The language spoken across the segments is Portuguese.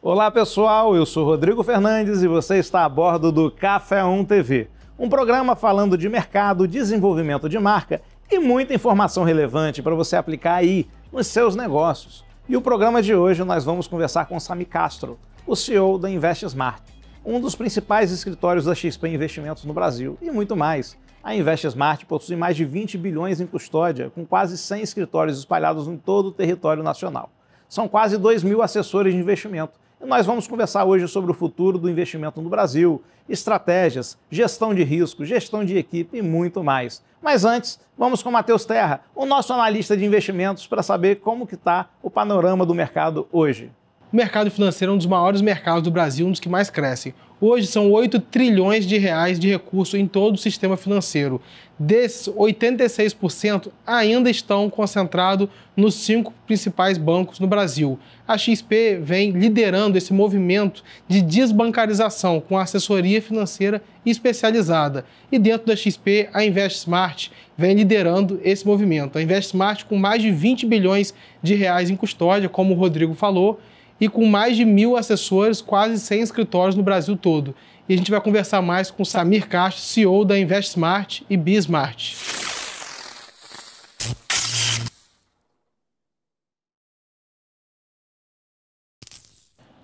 Olá pessoal, eu sou Rodrigo Fernandes e você está a bordo do Café 1 TV, um programa falando de mercado, desenvolvimento de marca e muita informação relevante para você aplicar aí nos seus negócios. E o programa de hoje nós vamos conversar com Samir Castro, o CEO da InvestSmart, um dos principais escritórios da XP Investimentos no Brasil e muito mais. A InvestSmart possui mais de 20 bilhões em custódia, com quase 100 escritórios espalhados em todo o território nacional. São quase 2.000 assessores de investimento. E nós vamos conversar hoje sobre o futuro do investimento no Brasil, estratégias, gestão de risco, gestão de equipe e muito mais. Mas antes, vamos com o Matheus Terra, o nosso analista de investimentos, para saber como que está o panorama do mercado hoje. O mercado financeiro é um dos maiores mercados do Brasil, um dos que mais crescem. Hoje são 8 trilhões de reais de recurso em todo o sistema financeiro. Desses, 86% ainda estão concentrados nos 5 principais bancos no Brasil. A XP vem liderando esse movimento de desbancarização com assessoria financeira especializada. E dentro da XP, a InvestSmart vem liderando esse movimento. A InvestSmart com mais de 20 bilhões de reais em custódia, como o Rodrigo falou, e com mais de 1.000 assessores, quase 100 escritórios no Brasil todo. E a gente vai conversar mais com Samir Castro, CEO da InvestSmart e BSmart.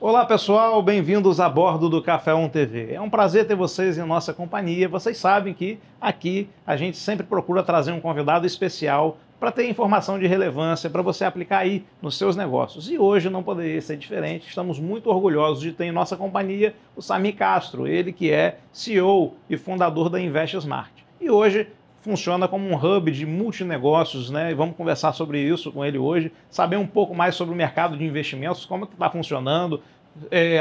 Olá pessoal, bem-vindos a bordo do Café 1 TV. É um prazer ter vocês em nossa companhia. Vocês sabem que aqui a gente sempre procura trazer um convidado especial para ter informação de relevância para você aplicar aí nos seus negócios. E hoje não poderia ser diferente, estamos muito orgulhosos de ter em nossa companhia o Samir Castro, ele que é CEO e fundador da InvestSmart. E hoje funciona como um hub de multinegócios, né? E vamos conversar sobre isso com ele hoje, saber um pouco mais sobre o mercado de investimentos, como que está funcionando,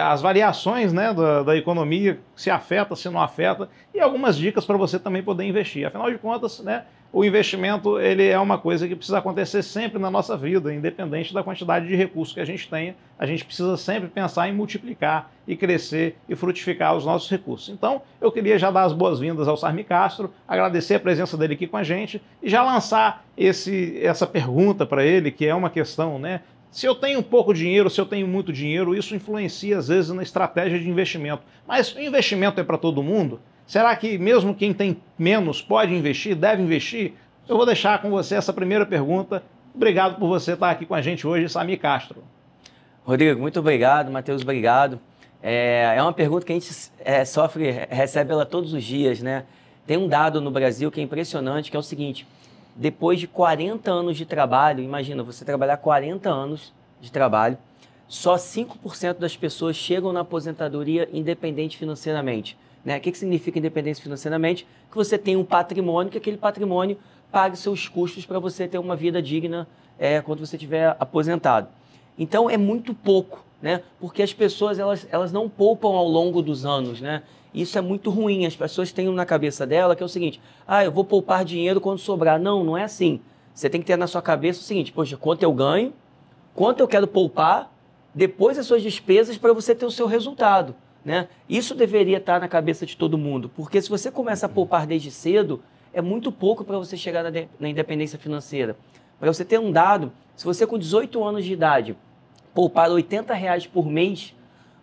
as variações, né, da economia, se afeta, se não afeta, e algumas dicas para você também poder investir. Afinal de contas, né, o investimento ele é uma coisa que precisa acontecer sempre na nossa vida, independente da quantidade de recursos que a gente tenha, a gente precisa sempre pensar em multiplicar e crescer e frutificar os nossos recursos. Então, eu queria já dar as boas-vindas ao Samir Castro, agradecer a presença dele aqui com a gente e já lançar essa pergunta para ele, que é uma questão, né? Se eu tenho pouco dinheiro, se eu tenho muito dinheiro, isso influencia às vezes na estratégia de investimento. Mas o investimento é para todo mundo? Será que mesmo quem tem menos pode investir, deve investir? Eu vou deixar com você essa primeira pergunta. Obrigado por você estar aqui com a gente hoje, Samir Castro. Rodrigo, muito obrigado. Matheus, obrigado. É uma pergunta que a gente recebe ela todos os dias, né? Tem um dado no Brasil que é impressionante, que é o seguinte: depois de 40 anos de trabalho, imagina, você trabalhar 40 anos de trabalho, só 5% das pessoas chegam na aposentadoria independente financeiramente. Né? O que significa independência financeiramente? Que você tem um patrimônio, que aquele patrimônio pague seus custos para você ter uma vida digna quando você estiver aposentado. Então é muito pouco, né? Porque as pessoas elas não poupam ao longo dos anos, né? Isso é muito ruim. As pessoas têm na cabeça dela que é o seguinte: eu vou poupar dinheiro quando sobrar. Não, não é assim. Você tem que ter na sua cabeça o seguinte: poxa, quanto eu ganho, quanto eu quero poupar, depois as suas despesas para você ter o seu resultado. Né? Isso deveria estar na cabeça de todo mundo, porque se você começa a poupar desde cedo, é muito pouco para você chegar na independência financeira. Para você ter um dado, se você com 18 anos de idade poupar R$80 por mês,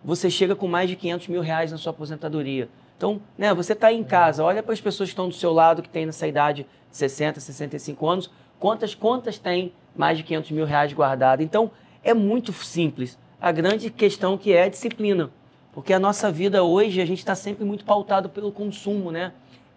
você chega com mais de R$500 mil na sua aposentadoria. Então, né, você está em casa, olha para as pessoas que estão do seu lado, que têm nessa idade de 60, 65 anos, quantas têm mais de R$500 mil guardado? Então, é muito simples. A grande questão que é a disciplina. Porque a nossa vida hoje, a gente está sempre muito pautado pelo consumo, né?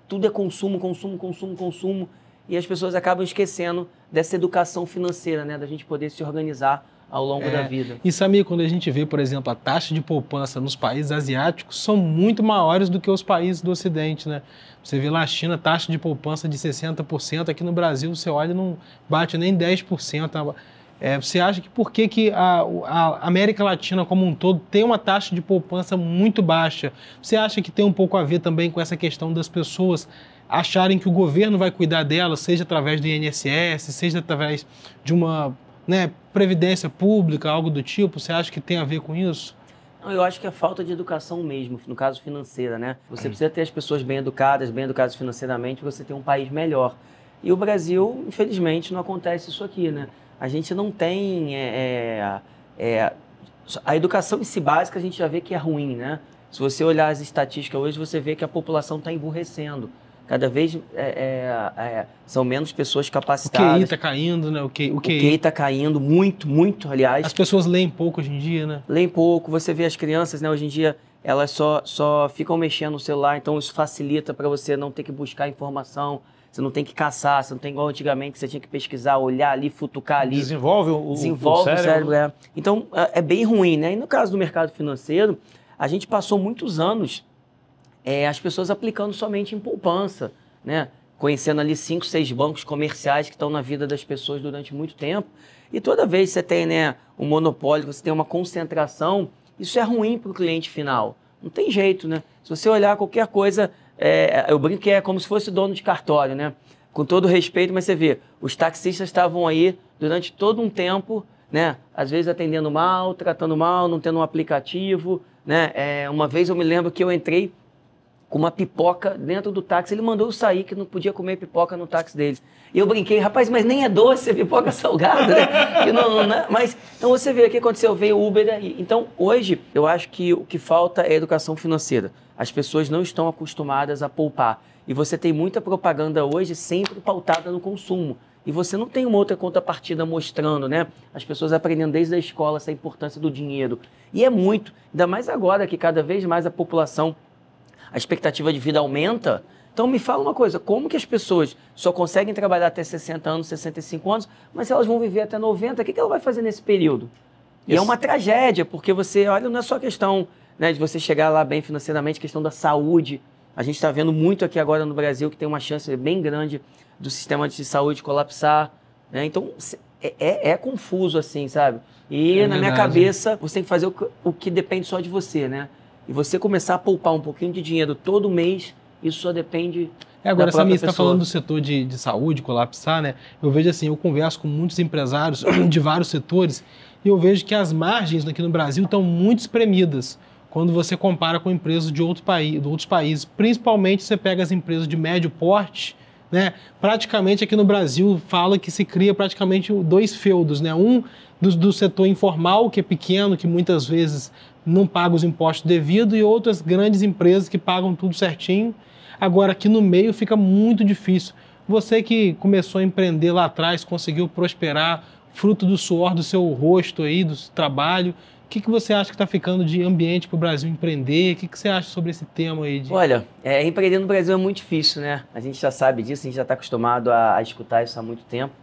Tudo é consumo, consumo, consumo, consumo. E as pessoas acabam esquecendo dessa educação financeira, né? Da gente poder se organizar ao longo da vida. E Samir, quando a gente vê, por exemplo, a taxa de poupança nos países asiáticos são muito maiores do que os países do Ocidente, né? Você vê lá a China, taxa de poupança de 60%. Aqui no Brasil, você olha, não bate nem 10%. Você acha que por que a América Latina como um todo tem uma taxa de poupança muito baixa? Você acha que tem um pouco a ver também com essa questão das pessoas acharem que o governo vai cuidar delas, seja através do INSS, seja através de uma previdência pública, algo do tipo? Você acha que tem a ver com isso? Não, eu acho que é falta de educação mesmo, no caso financeira, né? Você precisa ter as pessoas bem educadas financeiramente, para você ter um país melhor. E o Brasil, infelizmente, não acontece isso aqui, né? A gente não tem A educação em si básica a gente já vê que é ruim, né? Se você olhar as estatísticas hoje, você vê que a população está emburrecendo. Cada vez são menos pessoas capacitadas. O QI está caindo, né? O QI está caindo muito, muito, aliás. As pessoas leem pouco hoje em dia, né? Leem pouco. Você vê as crianças, né? Hoje em dia, elas só ficam mexendo no celular, então isso facilita para você não ter que buscar informação. Você não tem que caçar, você não tem igual antigamente, que você tinha que pesquisar, olhar ali, futucar ali. Desenvolve o cérebro. Então, é bem ruim, né? E no caso do mercado financeiro, a gente passou muitos anos as pessoas aplicando somente em poupança, né? Conhecendo ali 5, 6 bancos comerciais que estão na vida das pessoas durante muito tempo. E toda vez que você tem, né, um monopólio, você tem uma concentração, isso é ruim para o cliente final. Não tem jeito, né? Se você olhar qualquer coisa... eu brinco que é como se fosse dono de cartório, né? Com todo respeito, mas você vê, os taxistas estavam aí durante todo um tempo, né? Às vezes atendendo mal, tratando mal, não tendo um aplicativo, né? Uma vez eu me lembro que eu entrei com uma pipoca dentro do táxi, ele mandou eu sair, que não podia comer pipoca no táxi dele. E eu brinquei, rapaz, mas nem é doce, é pipoca salgada, né? Que não, mas, então você vê o que aconteceu, veio o Uber aí. Então, hoje, eu acho que o que falta é educação financeira. As pessoas não estão acostumadas a poupar. E você tem muita propaganda hoje sempre pautada no consumo. E você não tem uma outra contrapartida mostrando, né? As pessoas aprendendo desde a escola essa importância do dinheiro. E é muito, ainda mais agora que cada vez mais a população, a expectativa de vida aumenta. Então me fala uma coisa, como que as pessoas só conseguem trabalhar até 60 anos, 65 anos, mas se elas vão viver até 90, o que ela vai fazer nesse período? E é uma tragédia, porque você, olha, não é só questão, né, de você chegar lá bem financeiramente, questão da saúde. A gente está vendo muito aqui agora no Brasil que tem uma chance bem grande do sistema de saúde colapsar, né? Então é confuso assim, sabe? E na minha cabeça você tem que fazer o que depende só de você, né? E você começar a poupar um pouquinho de dinheiro todo mês, isso só depende agora, da própria Samir, você está pessoa. falando do setor de saúde colapsar, né? Eu vejo assim, eu converso com muitos empresários de vários setores e eu vejo que as margens aqui no Brasil estão muito espremidas quando você compara com empresas de outros países. Principalmente você pega as empresas de médio porte, né? Praticamente aqui no Brasil fala que se cria praticamente 2 feudos, né? Um do setor informal, que é pequeno, que muitas vezes não paga os impostos devidos, e outras grandes empresas que pagam tudo certinho. Agora, aqui no meio fica muito difícil. Você que começou a empreender lá atrás, conseguiu prosperar, fruto do suor do seu rosto aí, do seu trabalho, o que você acha que está ficando de ambiente para o Brasil empreender? O que você acha sobre esse tema aí? Olha, empreender no Brasil é muito difícil, né? A gente já sabe disso, a gente já está acostumado a escutar isso há muito tempo.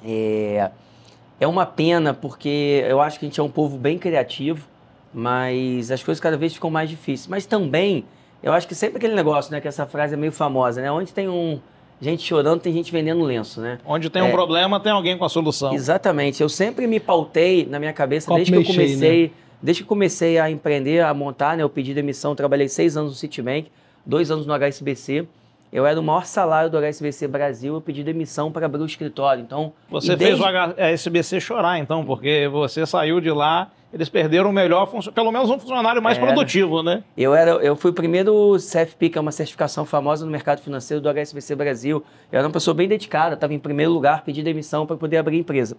É uma pena, porque eu acho que a gente é um povo bem criativo, mas as coisas cada vez ficam mais difíceis. Mas também, eu acho que sempre aquele negócio, né? Que essa frase é meio famosa, né? Onde tem gente chorando, tem gente vendendo lenço, né? Onde tem um problema, tem alguém com a solução. Exatamente. Eu sempre me pautei na minha cabeça, desde que eu comecei a empreender, a montar, né? Eu pedi demissão, trabalhei 6 anos no Citibank, 2 anos no HSBC. Eu era o maior salário do HSBC Brasil, eu pedi demissão para abrir o escritório. Então, você fez o HSBC chorar, então, porque você saiu de lá, eles perderam o melhor, pelo menos um funcionário mais produtivo, né? Eu fui o primeiro CFP, que é uma certificação famosa no mercado financeiro do HSBC Brasil. Eu era uma pessoa bem dedicada, estava em primeiro lugar, pedi demissão para poder abrir a empresa.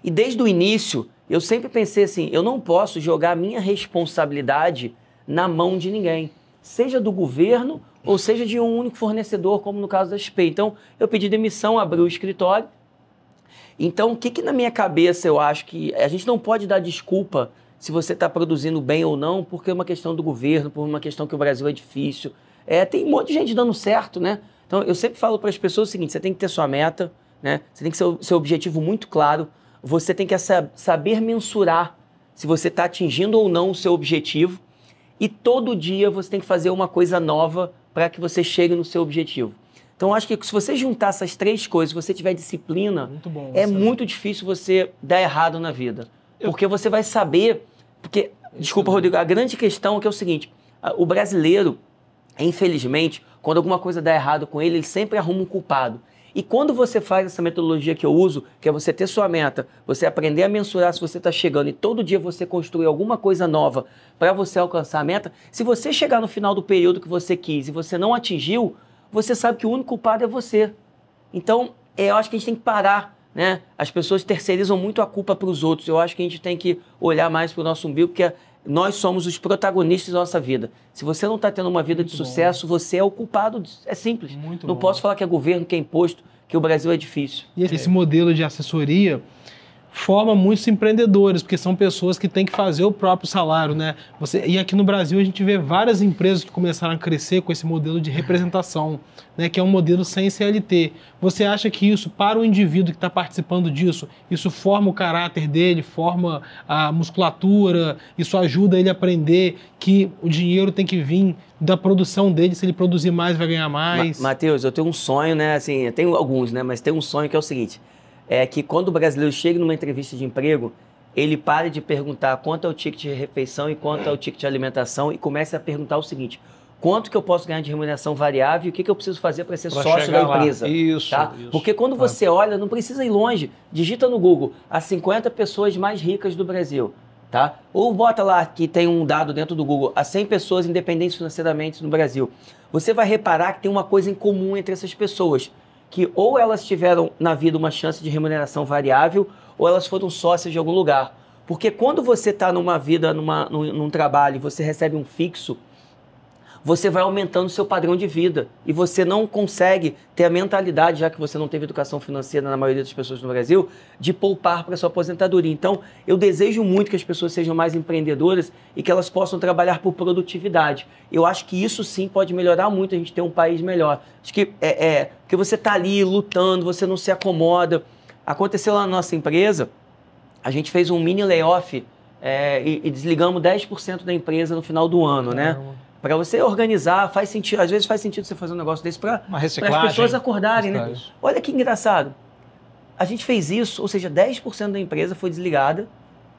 E desde o início, eu sempre pensei assim, eu não posso jogar a minha responsabilidade na mão de ninguém, seja do governo ou seja de um único fornecedor, como no caso da XP. Então, eu pedi demissão, abri o escritório. Então, o que na minha cabeça eu acho que a gente não pode dar desculpa se você está produzindo bem ou não, porque é uma questão do governo, por uma questão que o Brasil é difícil. Tem um monte de gente dando certo, né? Então, eu sempre falo para as pessoas o seguinte, você tem que ter sua meta, né? Você tem que ter seu objetivo muito claro, você tem que saber mensurar se você está atingindo ou não o seu objetivo, e todo dia você tem que fazer uma coisa nova para que você chegue no seu objetivo. Então, acho que se você juntar essas 3 coisas, se você tiver disciplina, muito difícil você dar errado na vida. Porque você vai saber... Desculpa, Rodrigo, a grande questão é que é o seguinte, o brasileiro, infelizmente, quando alguma coisa dá errado com ele sempre arruma um culpado. E quando você faz essa metodologia que eu uso, que é você ter sua meta, você aprender a mensurar se você está chegando e todo dia você construir alguma coisa nova para você alcançar a meta, se você chegar no final do período que você quis e você não atingiu, você sabe que o único culpado é você. Então, eu acho que a gente tem que parar né? As pessoas terceirizam muito a culpa para os outros. Eu acho que a gente tem que olhar mais para o nosso umbigo, porque nós somos os protagonistas da nossa vida. Se você não está tendo uma vida de sucesso, você é o culpado. É simples. Não posso falar que é governo, que é imposto, que o Brasil é difícil. E esse modelo de assessoria forma muitos empreendedores, porque são pessoas que têm que fazer o próprio salário, né? E aqui no Brasil a gente vê várias empresas que começaram a crescer com esse modelo de representação, né? Que é um modelo sem CLT. Você acha que isso, para o indivíduo que está participando disso, isso forma o caráter dele, forma a musculatura, isso ajuda ele a aprender que o dinheiro tem que vir da produção dele, se ele produzir mais vai ganhar mais? Matheus, eu tenho um sonho, né? Assim, eu tenho alguns, né? Mas tem um sonho que é o seguinte: é que quando o brasileiro chega numa entrevista de emprego, ele pare de perguntar quanto é o ticket de refeição e quanto é o ticket de alimentação e comece a perguntar o seguinte: quanto que eu posso ganhar de remuneração variável e o que eu preciso fazer para ser sócio da empresa? Isso, tá? Porque quando você olha, não precisa ir longe, digita no Google as 50 pessoas mais ricas do Brasil. Tá? Ou bota lá que tem um dado dentro do Google, as 100 pessoas independentes financeiramente no Brasil. Você vai reparar que tem uma coisa em comum entre essas pessoas, que ou elas tiveram na vida uma chance de remuneração variável, ou elas foram sócias de algum lugar. Porque quando você está numa vida, num trabalho, e você recebe um fixo, você vai aumentando o seu padrão de vida. E você não consegue ter a mentalidade, já que você não teve educação financeira na maioria das pessoas no Brasil, de poupar para sua aposentadoria. Então, eu desejo muito que as pessoas sejam mais empreendedoras e que elas possam trabalhar por produtividade. Eu acho que isso sim pode melhorar muito a gente ter um país melhor. Acho que porque você está ali lutando, você não se acomoda. Aconteceu lá na nossa empresa, a gente fez um mini layoff e desligamos 10% da empresa no final do ano, né? Para você organizar, faz sentido. Às vezes faz sentido você fazer um negócio desse para as pessoas acordarem, né? Olha que engraçado. A gente fez isso, ou seja, 10% da empresa foi desligada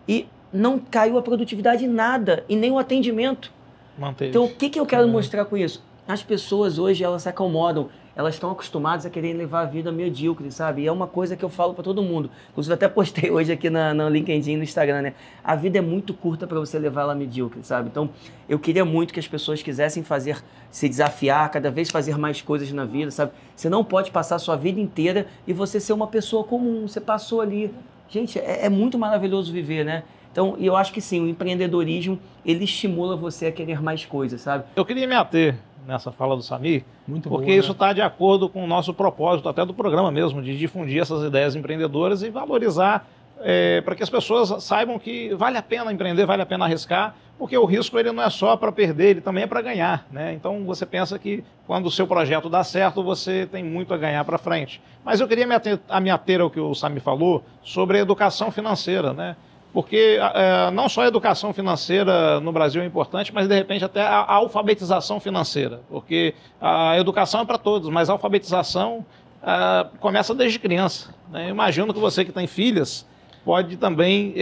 e não caiu a produtividade em nada, e nem o atendimento. Manteve. Então, o que eu quero mostrar com isso? As pessoas hoje, elas se acomodam, elas estão acostumadas a querer levar a vida medíocre, sabe? E é uma coisa que eu falo para todo mundo. Inclusive, até postei hoje aqui no LinkedIn, no Instagram, né? A vida é muito curta para você levar ela medíocre, sabe? Então, eu queria muito que as pessoas quisessem se desafiar, cada vez fazer mais coisas na vida, sabe? Você não pode passar a sua vida inteira e você ser uma pessoa comum. Você passou ali. Gente, é muito maravilhoso viver, né? Então, eu acho que sim, o empreendedorismo, ele estimula você a querer mais coisas, sabe? Eu queria me ater nessa fala do Samir, muito porque boa, isso está de acordo com o nosso propósito, até do programa mesmo, de difundir essas ideias empreendedoras e valorizar para que as pessoas saibam que vale a pena empreender, vale a pena arriscar, porque o risco ele não é só para perder, ele também é para ganhar, né? Então você pensa que quando o seu projeto dá certo, você tem muito a ganhar para frente. Mas eu queria me ater ao que o Samir falou sobre a educação financeira, né? Porque não só a educação financeira no Brasil é importante, mas de repente até a alfabetização financeira, porque a educação é para todos, mas a alfabetização começa desde criança, né? Eu imagino que você que tem filhas pode também,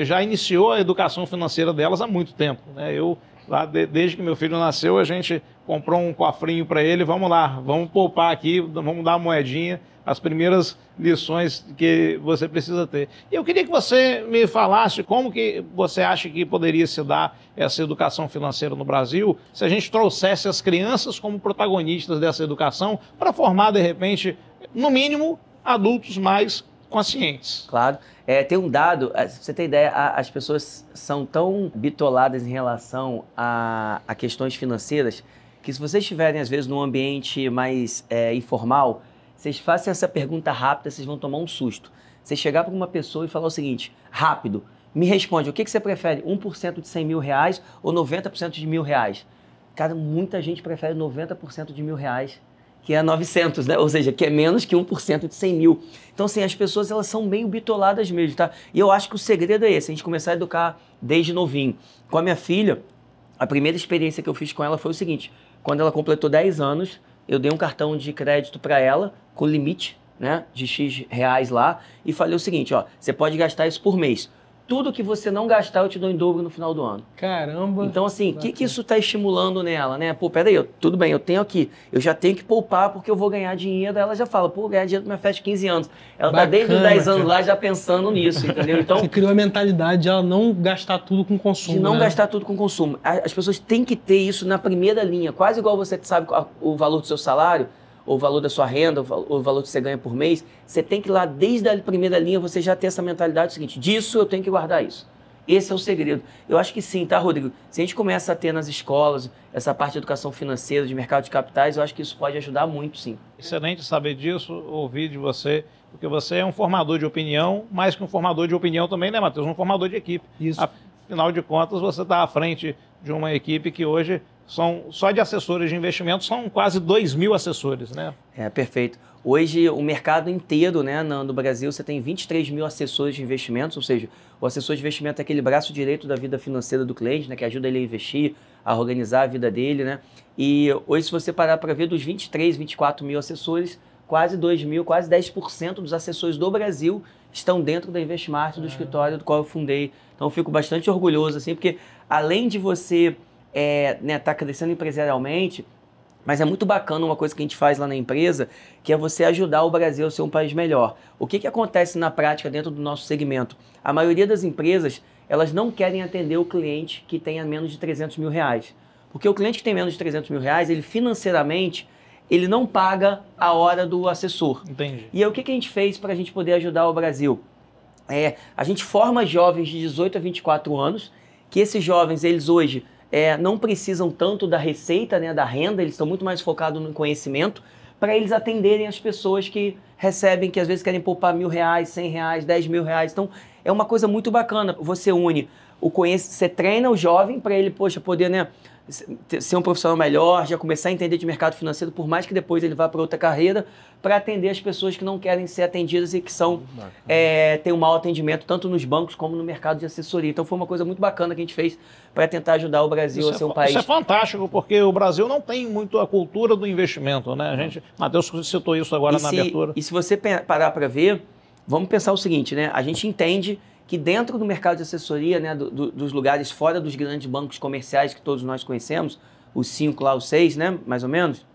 já iniciou a educação financeira delas há muito tempo, né? Eu, lá, desde que meu filho nasceu, a gente comprou um cofrinho para ele, vamos lá, vamos poupar aqui, vamos dar uma moedinha, as primeiras lições que você precisa ter. Eu queria que você me falasse como que você acha que poderia se dar essa educação financeira no Brasil, se a gente trouxesse as crianças como protagonistas dessa educação para formar, de repente, no mínimo, adultos mais conscientes. Claro. Tem um dado, pra você ter ideia, as pessoas são tão bitoladas em relação a questões financeiras que se vocês estiverem, às vezes, num ambiente mais informal, vocês façam essa pergunta rápida, vocês vão tomar um susto. Você chegar para uma pessoa e falar o seguinte, rápido, me responde, o que você prefere, 1% de 100 mil reais ou 90% de R$1.000? Cara, muita gente prefere 90% de R$1.000, que é 900, né? Ou seja, que é menos que 1% de 100 mil. Então, assim, as pessoas, elas são meio bitoladas mesmo, tá? E eu acho que o segredo é esse, a gente começar a educar desde novinho. Com a minha filha, a primeira experiência que eu fiz com ela foi o seguinte, quando ela completou 10 anos, eu dei um cartão de crédito para ela, com limite, né, de X reais lá, e falei o seguinte, ó, você pode gastar isso por mês. Tudo que você não gastar, eu te dou em dobro no final do ano. Caramba! Então, assim, o que isso está estimulando nela, né? Pô, peraí, tudo bem, eu tenho aqui, eu já tenho que poupar porque eu vou ganhar dinheiro. Ela já fala, pô, ganhar dinheiro para minha festa de 15 anos. Ela tá desde os 10 anos lá já pensando nisso, entendeu? Então, você criou a mentalidade de ela não gastar tudo com consumo, de não né? gastar tudo com consumo. As pessoas têm que ter isso na primeira linha, quase igual você sabe o valor do seu salário. ou o valor da sua renda, ou o valor que você ganha por mês, você tem que ir lá, desde a primeira linha, você já ter essa mentalidade seguinte, disso eu tenho que guardar isso. Esse é o segredo. Eu acho que sim, tá, Rodrigo? Se a gente começa a ter nas escolas essa parte de educação financeira, de mercado de capitais, eu acho que isso pode ajudar muito, sim. Excelente saber disso, ouvir de você, porque você é um formador de opinião, mais que um formador de opinião também, né, Matheus? Um formador de equipe. Isso. Afinal de contas, você está à frente de uma equipe que hoje são, só de assessores de investimento, são quase 2.000 assessores, né? É, perfeito. Hoje, o mercado inteiro, né, no Brasil, você tem 23 mil assessores de investimentos, ou seja, o assessor de investimento é aquele braço direito da vida financeira do cliente, né, que ajuda ele a investir, a organizar a vida dele, né? E hoje, se você parar para ver, dos 23, 24 mil assessores, quase 2 mil, quase 10% dos assessores do Brasil estão dentro da Investmart, do escritório do qual eu fundei. Então, eu fico bastante orgulhoso, assim, porque além de você tá crescendo empresarialmente, mas é muito bacana uma coisa que a gente faz lá na empresa, que é você ajudar o Brasil a ser um país melhor. O que acontece na prática dentro do nosso segmento? A maioria das empresas, elas não querem atender o cliente que tenha menos de 300 mil reais. Porque o cliente que tem menos de 300 mil reais, ele financeiramente, ele não paga a hora do assessor. Entendi. E aí o que a gente fez para a gente poder ajudar o Brasil? A gente forma jovens de 18 a 24 anos, que esses jovens, eles hoje não precisam tanto da receita, né, da renda, eles estão muito mais focados no conhecimento, para eles atenderem as pessoas que recebem, que às vezes querem poupar R$1.000, R$100, R$10.000. Então, é uma coisa muito bacana. Você une você treina o jovem para ele, poder, né, ser um profissional melhor, já começar a entender de mercado financeiro, por mais que depois ele vá para outra carreira, para atender as pessoas que não querem ser atendidas e que têm um mau atendimento, tanto nos bancos como no mercado de assessoria. Então foi uma coisa muito bacana que a gente fez para tentar ajudar o Brasil a ser um país... Isso é fantástico, porque o Brasil não tem muito a cultura do investimento, né? Matheus citou isso agora na abertura. E se você parar para ver, vamos pensar o seguinte, né? A gente entende que dentro do mercado de assessoria, né, dos lugares fora dos grandes bancos comerciais que todos nós conhecemos, os 5 lá, os 6, né, mais ou menos,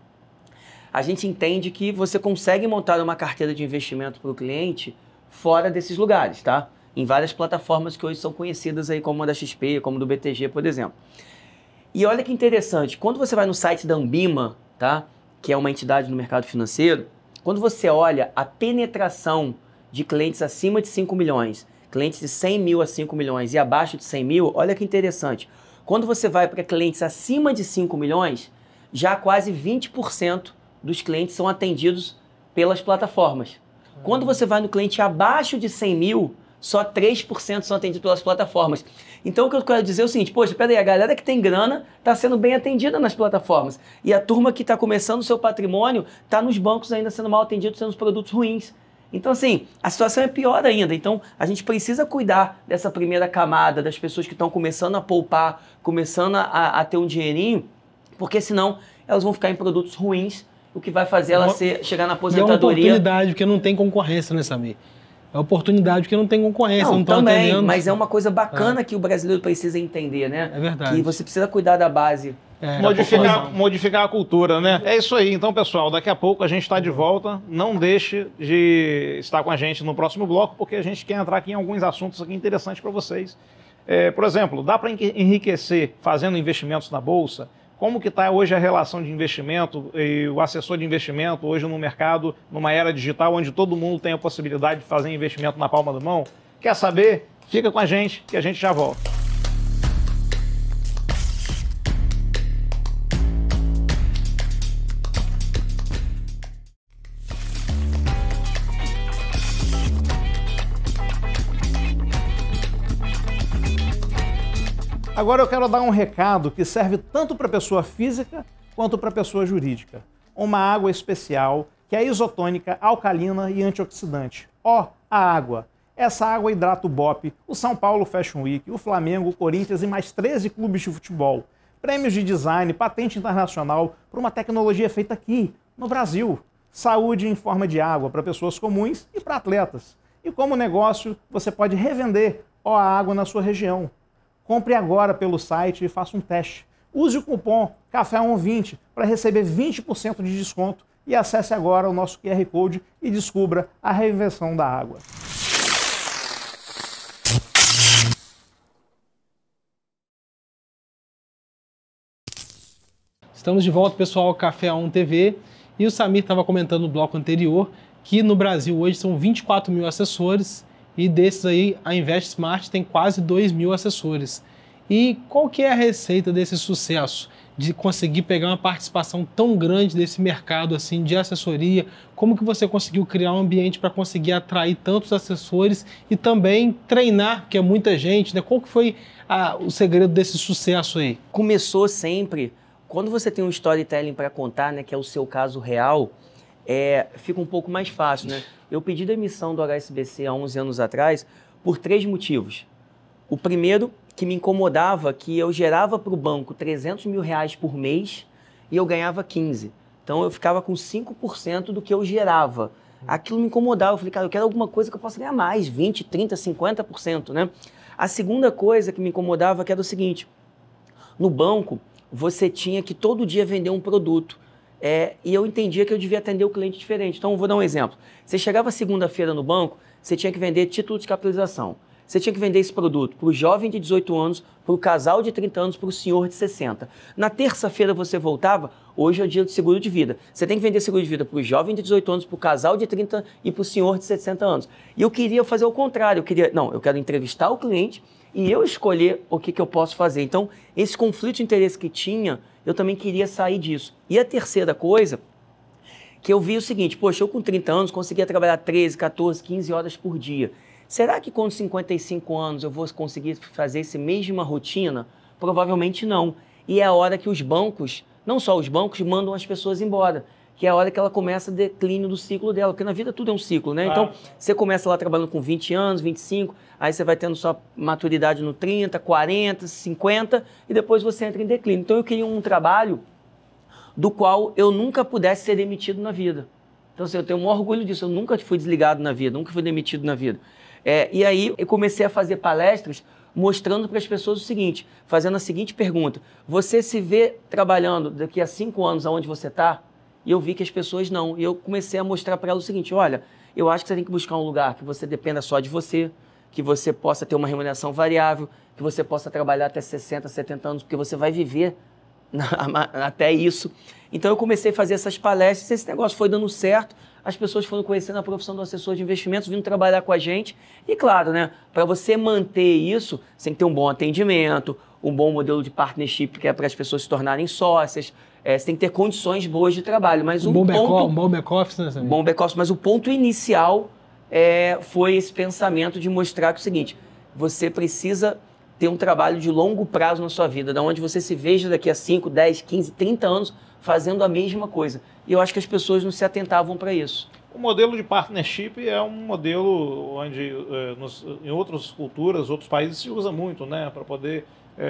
a gente entende que você consegue montar uma carteira de investimento para o cliente fora desses lugares, tá? Em várias plataformas que hoje são conhecidas aí, como a da XP, como do BTG, por exemplo. E olha que interessante, quando você vai no site da Ambima, tá, que é uma entidade no mercado financeiro, quando você olha a penetração de clientes acima de 5 milhões, clientes de 100 mil a 5 milhões e abaixo de 100 mil, olha que interessante. Quando você vai para clientes acima de 5 milhões, já quase 20% dos clientes são atendidos pelas plataformas. Quando você vai no cliente abaixo de 100 mil, só 3% são atendidos pelas plataformas. Então o que eu quero dizer é o seguinte, peraí, a galera que tem grana está sendo bem atendida nas plataformas. E a turma que está começando o seu patrimônio está nos bancos ainda sendo mal atendido, sendo os produtos ruins. Então, assim, a situação é pior ainda. Então, a gente precisa cuidar dessa primeira camada, das pessoas que estão começando a poupar, começando a ter um dinheirinho, porque senão elas vão ficar em produtos ruins, o que vai fazer ela chegar na aposentadoria... E é uma oportunidade, porque não tem concorrência, né, Samir? É oportunidade porque não tem concorrência, não estão também, atendendo. mas é uma coisa bacana que o brasileiro precisa entender, né? É verdade. Que você precisa cuidar da base. Modificar a cultura, né? É isso aí. Então, pessoal, daqui a pouco a gente está de volta. Não deixe de estar com a gente no próximo bloco, porque a gente quer entrar aqui em alguns assuntos aqui interessantes para vocês. Por exemplo, dá para enriquecer fazendo investimentos na Bolsa? Como que está hoje a relação de investimento e o assessor de investimento hoje no mercado, numa era digital, onde todo mundo tem a possibilidade de fazer investimento na palma da mão? Quer saber? Fica com a gente, que a gente já volta. Agora eu quero dar um recado que serve tanto para pessoa física quanto para pessoa jurídica. Uma água especial que é isotônica, alcalina e antioxidante. A água. Essa água hidrata o BOPE, o São Paulo Fashion Week, o Flamengo, o Corinthians e mais 13 clubes de futebol. Prêmios de design, patente internacional por uma tecnologia feita aqui, no Brasil. Saúde em forma de água para pessoas comuns e para atletas. E como negócio, você pode revender a água na sua região. Compre agora pelo site e faça um teste. Use o cupom CAFÉ120 para receber 20% de desconto e acesse agora o nosso QR Code e descubra a reinvenção da água. Estamos de volta, pessoal, Café 1 TV. E o Samir estava comentando no bloco anterior que no Brasil hoje são 24 mil assessores e desses aí a Invest Smart tem quase 2 mil assessores. E qual que é a receita desse sucesso? De conseguir pegar uma participação tão grande desse mercado assim de assessoria? Como que você conseguiu criar um ambiente para conseguir atrair tantos assessores e também treinar, porque é muita gente, né? Qual que foi o segredo desse sucesso aí? Começou sempre, quando você tem um storytelling para contar, né, que é o seu caso real, fica um pouco mais fácil, né? Eu pedi demissão do HSBC há 11 anos atrás por 3 motivos. O primeiro, que me incomodava, que eu gerava para o banco 300 mil reais por mês e eu ganhava 15. Então eu ficava com 5% do que eu gerava. Aquilo me incomodava. Eu falei, cara, eu quero alguma coisa que eu possa ganhar mais, 20, 30, 50%, né? A segunda coisa que me incomodava que era o seguinte, no banco você tinha que todo dia vender um produto. E eu entendia que eu devia atender o cliente diferente. Então eu vou dar um exemplo. Você chegava segunda-feira no banco, você tinha que vender título de capitalização. Você tinha que vender esse produto para o jovem de 18 anos, para o casal de 30 anos, para o senhor de 60. Na terça-feira você voltava, hoje é o dia do seguro de vida. Você tem que vender seguro de vida para o jovem de 18 anos, para o casal de 30 e para o senhor de 60 anos. E eu queria fazer o contrário. Eu quero entrevistar o cliente e eu escolher o que eu posso fazer. Então, esse conflito de interesse que tinha, eu também queria sair disso. E a terceira coisa, que eu vi o seguinte, poxa, eu com 30 anos conseguia trabalhar 13, 14, 15 horas por dia. Será que com 55 anos eu vou conseguir fazer essa mesma rotina? Provavelmente não. E é a hora que os bancos, não só os bancos, mandam as pessoas embora. Que é a hora que ela começa o declínio do ciclo dela. Porque na vida tudo é um ciclo, né? Então, você começa lá trabalhando com 20 anos, 25, aí você vai tendo sua maturidade no 30, 40, 50, e depois você entra em declínio. Então, eu queria um trabalho do qual eu nunca pudesse ser demitido na vida. Então, assim, eu tenho um orgulho disso. Eu nunca fui desligado na vida, nunca fui demitido na vida. E aí eu comecei a fazer palestras mostrando para as pessoas o seguinte, fazendo a seguinte pergunta, você se vê trabalhando daqui a 5 anos aonde você está? E eu vi que as pessoas não. E eu comecei a mostrar para elas o seguinte, olha, eu acho que você tem que buscar um lugar que você dependa só de você, que você possa ter uma remuneração variável, que você possa trabalhar até 60, 70 anos, porque você vai viver até isso. Então eu comecei a fazer essas palestras, esse negócio foi dando certo, as pessoas foram conhecendo a profissão do assessor de investimentos, vindo trabalhar com a gente. E claro, né, para você manter isso, você tem que ter um bom atendimento, um bom modelo de partnership, que é para as pessoas se tornarem sócias, você tem que ter condições boas de trabalho. Mas um bom back-office, né? Bom back-office, mas o ponto inicial foi esse pensamento de mostrar que é o seguinte, você precisa ter um trabalho de longo prazo na sua vida, da onde você se veja daqui a 5, 10, 15, 30 anos fazendo a mesma coisa. E eu acho que as pessoas não se atentavam para isso. O modelo de partnership é um modelo onde em outras culturas, outros países se usa muito, né? Para poder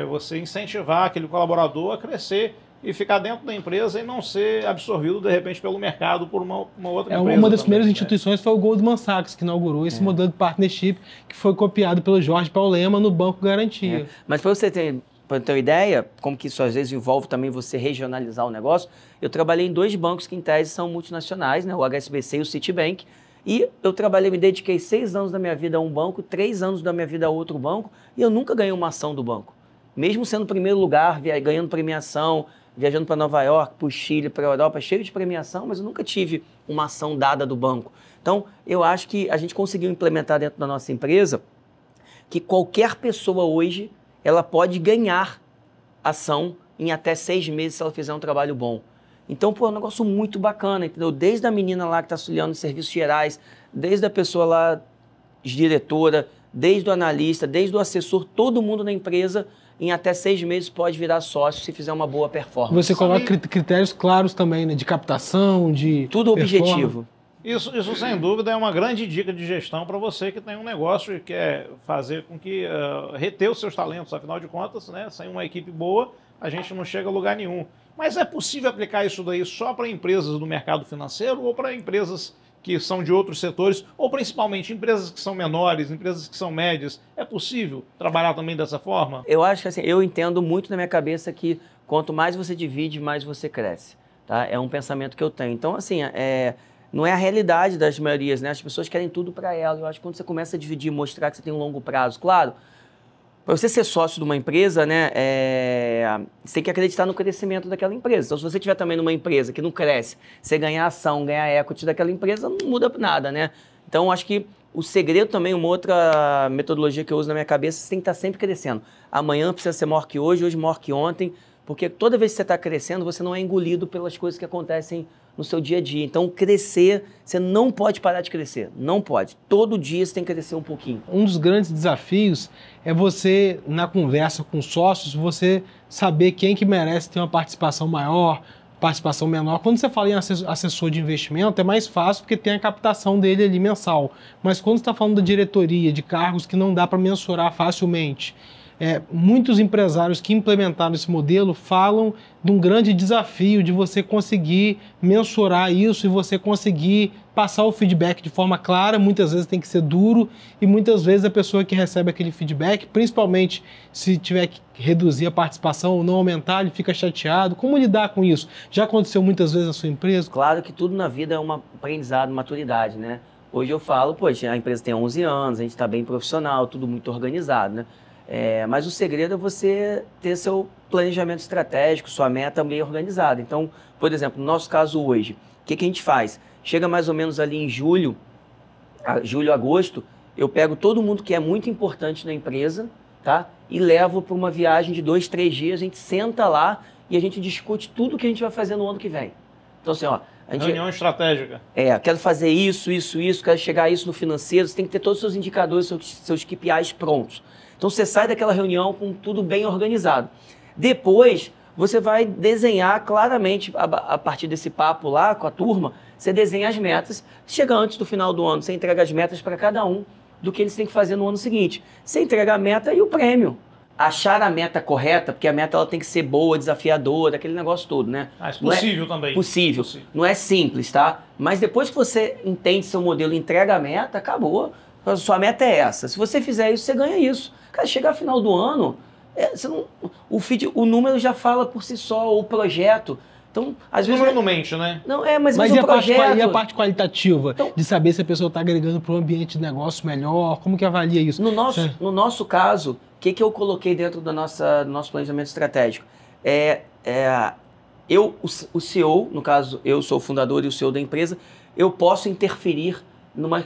você incentivar aquele colaborador a crescer e ficar dentro da empresa e não ser absorvido, de repente, pelo mercado por uma outra empresa. Uma das primeiras instituições foi o Goldman Sachs, que inaugurou esse modelo de partnership, que foi copiado pelo Jorge Paulo Lemann no Banco Garantia. Mas para você ter uma ideia, como que isso às vezes envolve também você regionalizar o negócio, eu trabalhei em 2 bancos que em tese são multinacionais, né? O HSBC e o Citibank, e eu me dediquei 6 anos da minha vida a um banco, 3 anos da minha vida a outro banco, e eu nunca ganhei uma ação do banco. Mesmo sendo primeiro lugar, ganhando premiação, viajando para Nova York, para o Chile, para a Europa, cheio de premiação, mas eu nunca tive uma ação dada do banco. Então, eu acho que a gente conseguiu implementar dentro da nossa empresa que qualquer pessoa hoje, ela pode ganhar ação em até 6 meses se ela fizer um trabalho bom. Então, é um negócio muito bacana, entendeu? Desde a menina lá que está auxiliando os serviços gerais, desde a pessoa lá, diretora, desde o analista, desde o assessor, todo mundo na empresa, em até 6 meses pode virar sócio se fizer uma boa performance. Você coloca critérios claros também, né? De captação, de tudo objetivo. Isso, sem dúvida, é uma grande dica de gestão para você que tem um negócio e quer fazer com que reter os seus talentos. Afinal de contas, né, sem uma equipe boa, a gente não chega a lugar nenhum. Mas é possível aplicar isso daí só para empresas do mercado financeiro ou para empresas que são de outros setores, ou principalmente empresas que são menores, empresas que são médias? É possível trabalhar também dessa forma? Eu acho que assim, eu entendo muito na minha cabeça que quanto mais você divide, mais você cresce. Tá? É um pensamento que eu tenho. Então, assim, não é a realidade das maiorias, né? As pessoas querem tudo para ela. Eu acho que quando você começa a dividir, mostrar que você tem um longo prazo, claro, Para você ser sócio de uma empresa, né, você tem que acreditar no crescimento daquela empresa. Então, se você tiver também numa empresa que não cresce, você ganhar ação, ganhar equity daquela empresa, não muda nada, né? Então, acho que o segredo também, uma outra metodologia que eu uso na minha cabeça, você tem que estar sempre crescendo. Amanhã precisa ser maior que hoje maior que ontem, porque toda vez que você está crescendo, você não é engolido pelas coisas que acontecem no seu dia a dia. Então, crescer, você não pode parar de crescer. Não pode. Todo dia você tem que crescer um pouquinho. Um dos grandes desafios é você, na conversa com sócios, você saber quem que merece ter uma participação maior, participação menor. Quando você fala em assessor de investimento, é mais fácil porque tem a captação dele ali mensal. Mas quando você está falando da diretoria, de cargos que não dá para mensurar facilmente, muitos empresários que implementaram esse modelo falam de um grande desafio de você conseguir mensurar isso e você conseguir passar o feedback de forma clara. Muitas vezes tem que ser duro e muitas vezes a pessoa que recebe aquele feedback, principalmente se tiver que reduzir a participação ou não aumentar, ele fica chateado. Como lidar com isso? Já aconteceu muitas vezes na sua empresa? Claro que tudo na vida é um aprendizado, maturidade, né? Hoje eu falo, poxa, a empresa tem 11 anos, a gente está bem profissional, tudo muito organizado, né? Mas o segredo é você ter seu planejamento estratégico, sua meta bem organizada. Então, por exemplo, no nosso caso hoje, o que a gente faz? Chega mais ou menos ali em julho, agosto, eu pego todo mundo que é muito importante na empresa, tá? E levo para uma viagem de 2, 3 dias, a gente senta lá e a gente discute tudo que a gente vai fazer no ano que vem. Então, assim, ó... Reunião estratégica. Quero fazer isso, quero chegar a isso no financeiro, você tem que ter todos os seus indicadores, seus KPIs prontos. Então, você sai daquela reunião com tudo bem organizado. Depois, você vai desenhar claramente, a partir desse papo lá com a turma, você desenha as metas. Chega antes do final do ano, você entrega as metas para cada um do que eles têm que fazer no ano seguinte. Você entrega a meta e o prêmio. Achar a meta correta, porque a meta ela tem que ser boa, desafiadora, aquele negócio todo, né? Mas possível também. Possível. Não é simples, tá? Mas depois que você entende seu modelo e entrega a meta, acabou. Sua meta é essa. Se você fizer isso, você ganha isso. Cara, chegar ao final do ano, o número já fala por si só, o projeto. Então, às vezes... O número não mente, né? Não, mas e o projeto... E a parte qualitativa, então, de saber se a pessoa está agregando para um ambiente de negócio melhor, como que avalia isso? No nosso caso, o que eu coloquei dentro do nosso planejamento estratégico? O CEO, no caso, eu sou o fundador e o CEO da empresa, eu posso interferir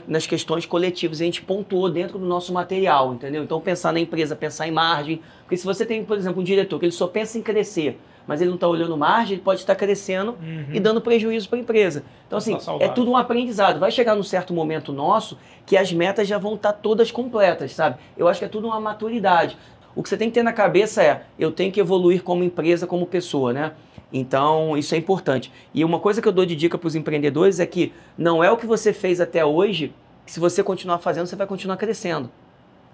nas questões coletivas. E a gente pontuou dentro do nosso material, entendeu? Então, pensar na empresa, pensar em margem. Porque se você tem, por exemplo, um diretor que ele só pensa em crescer, mas ele não está olhando margem, ele pode estar crescendo e dando prejuízo para a empresa. Então, assim, é tudo um aprendizado. Vai chegar num certo momento nosso que as metas já vão estar todas completas, sabe? Eu acho que é tudo uma maturidade. O que você tem que ter na cabeça eu tenho que evoluir como empresa, como pessoa, né? Então, isso é importante. E uma coisa que eu dou de dica para os empreendedores é que não é o que você fez até hoje, que se você continuar fazendo, você vai continuar crescendo.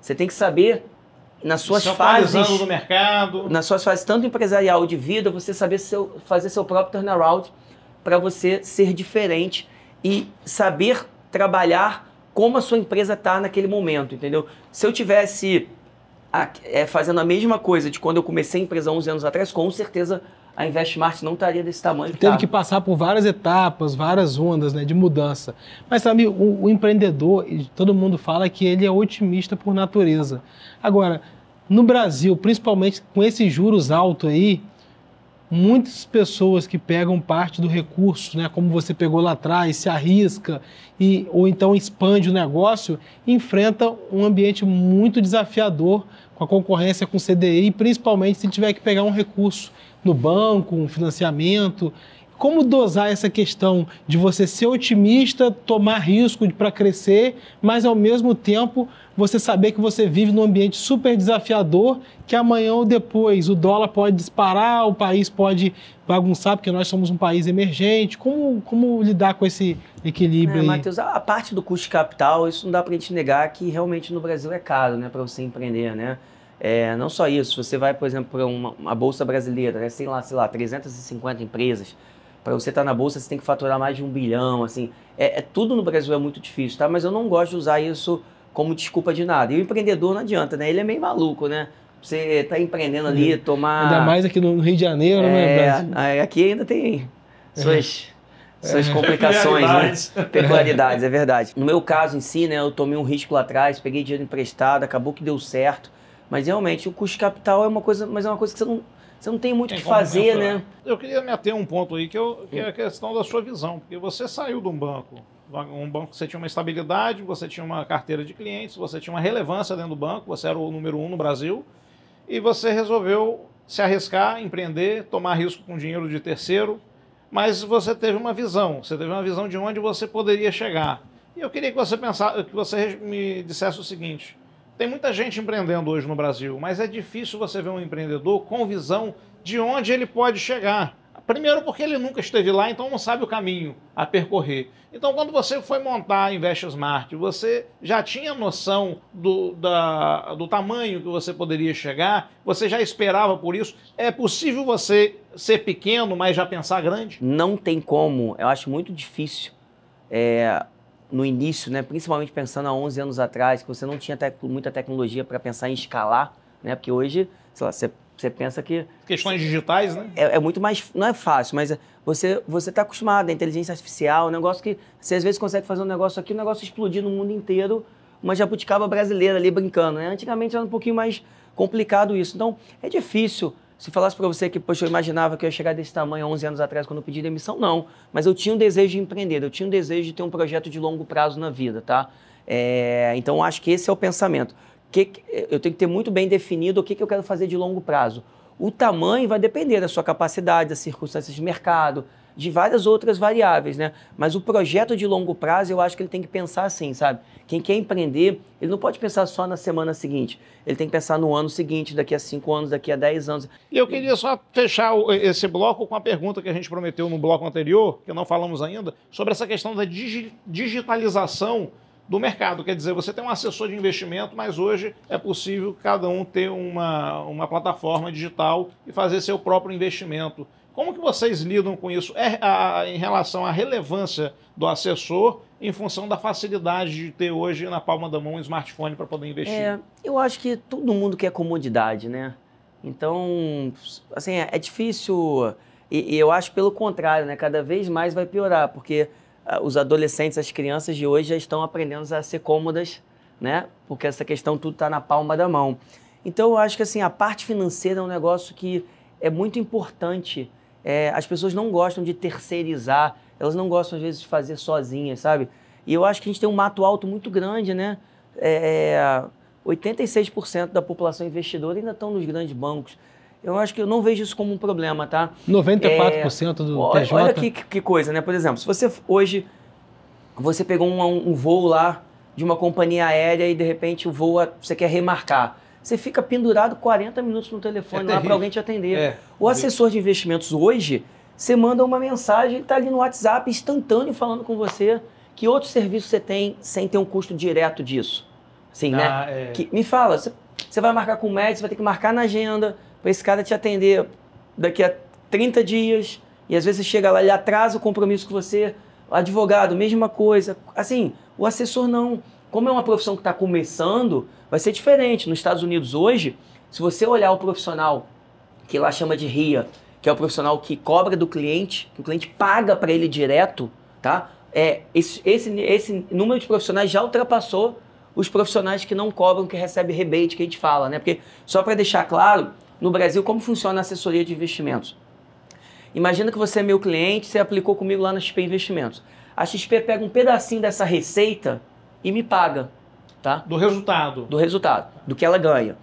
Você tem que saber, nas suas fases... no mercado. Nas suas fases, tanto empresarial de vida, você saber fazer seu próprio turnaround para você ser diferente e saber trabalhar como a sua empresa está naquele momento, entendeu? Se eu tivesse fazendo a mesma coisa de quando eu comecei a empresa 11 anos atrás, com certeza... a Investmart não estaria desse tamanho. Teve que passar por várias etapas, várias ondas, né, de mudança. Mas sabe, o empreendedor, todo mundo fala que ele é otimista por natureza. Agora, no Brasil, principalmente com esses juros altos aí, muitas pessoas que pegam parte do recurso, né, como você pegou lá atrás, se arrisca ou então expande o negócio, enfrentam um ambiente muito desafiador com a concorrência com o CDI, principalmente se tiver que pegar um recurso no banco, um financiamento. Como dosar essa questão de você ser otimista, tomar risco para crescer, mas ao mesmo tempo você saber que você vive num ambiente super desafiador, que amanhã ou depois o dólar pode disparar, o país pode bagunçar, porque nós somos um país emergente. Como lidar com esse equilíbrio aí? Matheus, a parte do custo de capital, isso não dá para a gente negar que realmente no Brasil é caro, né, para você empreender, né? Não só isso, você vai, por exemplo, para uma bolsa brasileira, né, sei lá, 350 empresas. Para você estar na bolsa, você tem que faturar mais de 1 bilhão, assim. Tudo no Brasil é muito difícil, tá? Mas eu não gosto de usar isso como desculpa de nada. E o empreendedor não adianta, né? Ele é meio maluco, né? Você tá empreendendo ali, tomar... Ainda mais aqui no Rio de Janeiro, né, Brasil? Aqui ainda tem suas complicações, né? Peculiaridades, é verdade. No meu caso em si, né, eu tomei um risco lá atrás, peguei dinheiro emprestado, acabou que deu certo. Mas realmente o custo de capital é uma coisa, mas é uma coisa que você não tem muito o que fazer, né? Eu queria me ater a um ponto aí, que é a questão da sua visão, porque você saiu de um banco que você tinha uma estabilidade, você tinha uma carteira de clientes, você tinha uma relevância dentro do banco, você era o número 1 no Brasil, e você resolveu se arriscar, empreender, tomar risco com dinheiro de terceiro, mas você teve uma visão de onde você poderia chegar. E eu queria que você me dissesse o seguinte: tem muita gente empreendendo hoje no Brasil, mas é difícil você ver um empreendedor com visão de onde ele pode chegar. Primeiro porque ele nunca esteve lá, então não sabe o caminho a percorrer. Então, quando você foi montar a InvestSmart, você já tinha noção do tamanho que você poderia chegar? Você já esperava por isso? É possível você ser pequeno, mas já pensar grande? Não tem como. Eu acho muito difícil. No início, né, principalmente pensando há 11 anos atrás, que você não tinha muita tecnologia para pensar em escalar, né? Porque hoje, sei lá, você pensa que... Questões digitais, né? É muito mais... Não é fácil, mas você está acostumado à inteligência artificial, um negócio que você às vezes consegue fazer um negócio aqui, o negócio explodir no mundo inteiro, uma jabuticaba brasileira ali brincando, né? Antigamente era um pouquinho mais complicado isso. Então, é difícil. Se falasse para você que, poxa, eu imaginava que eu ia chegar desse tamanho há 11 anos atrás quando eu pedi demissão, não. Mas eu tinha um desejo de empreender, eu tinha um desejo de ter um projeto de longo prazo na vida, tá? Então, acho que esse é o pensamento. Eu tenho que ter muito bem definido o que eu quero fazer de longo prazo. O tamanho vai depender da sua capacidade, das circunstâncias de mercado, de várias outras variáveis, né? Mas o projeto de longo prazo, eu acho que ele tem que pensar assim, sabe? Quem quer empreender, ele não pode pensar só na semana seguinte. Ele tem que pensar no ano seguinte, daqui a 5 anos, daqui a 10 anos. E eu queria só fechar esse bloco com a pergunta que a gente prometeu no bloco anterior, que não falamos ainda, sobre essa questão da digitalização do mercado. Quer dizer, você tem um assessor de investimento, mas hoje é possível cada um ter uma plataforma digital e fazer seu próprio investimento. Como que vocês lidam com isso em relação à relevância do assessor em função da facilidade de ter hoje na palma da mão um smartphone para poder investir? Eu acho que todo mundo quer comodidade, né? Então, assim, é difícil. E eu acho pelo contrário, né? Cada vez mais vai piorar, porque os adolescentes, as crianças de hoje já estão aprendendo a ser cômodas, né? Porque essa questão tudo está na palma da mão. Então, eu acho que assim, a parte financeira é um negócio que é muito importante. As pessoas não gostam de terceirizar, elas não gostam, às vezes, de fazer sozinhas, sabe? E eu acho que a gente tem um mato alto muito grande, né? 86% da população investidora ainda estão nos grandes bancos. Eu acho que eu não vejo isso como um problema, tá? 94% do TJ. Olha que coisa, né? Por exemplo, se você hoje você pegou um voo lá de uma companhia aérea e de repente o voo você quer remarcar. Você fica pendurado 40 minutos no telefone lá para alguém te atender. O assessor de investimentos hoje, você manda uma mensagem, ele está ali no WhatsApp instantâneo falando com você. Que outro serviço você tem sem ter um custo direto disso? Assim, né? Me fala, você vai marcar com o médico, você vai ter que marcar na agenda para esse cara te atender daqui a 30 dias, e às vezes você chega lá, ele atrasa o compromisso com você, o advogado, mesma coisa. Assim, o assessor não. Como é uma profissão que está começando, vai ser diferente. Nos Estados Unidos hoje, se você olhar o profissional, que lá chama de RIA, que é o profissional que cobra do cliente, que o cliente paga para ele direto, tá? Esse número de profissionais já ultrapassou os profissionais que não cobram, que recebem rebate, que a gente fala, né? Porque, só para deixar claro, no Brasil, como funciona a assessoria de investimentos? Imagina que você é meu cliente, você aplicou comigo lá na XP Investimentos. A XP pega um pedacinho dessa receita e me paga, tá? Do resultado. Do resultado, do que ela ganha.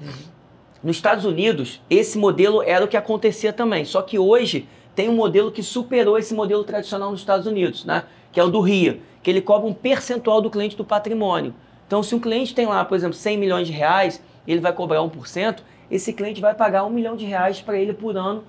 Nos Estados Unidos, esse modelo era o que acontecia também, só que hoje tem um modelo que superou esse modelo tradicional nos Estados Unidos, né? Que é o do RIA, que ele cobra um percentual do cliente do patrimônio. Então, se um cliente tem lá, por exemplo, 100 milhões de reais, ele vai cobrar 1%, esse cliente vai pagar R$1 milhão para ele por ano.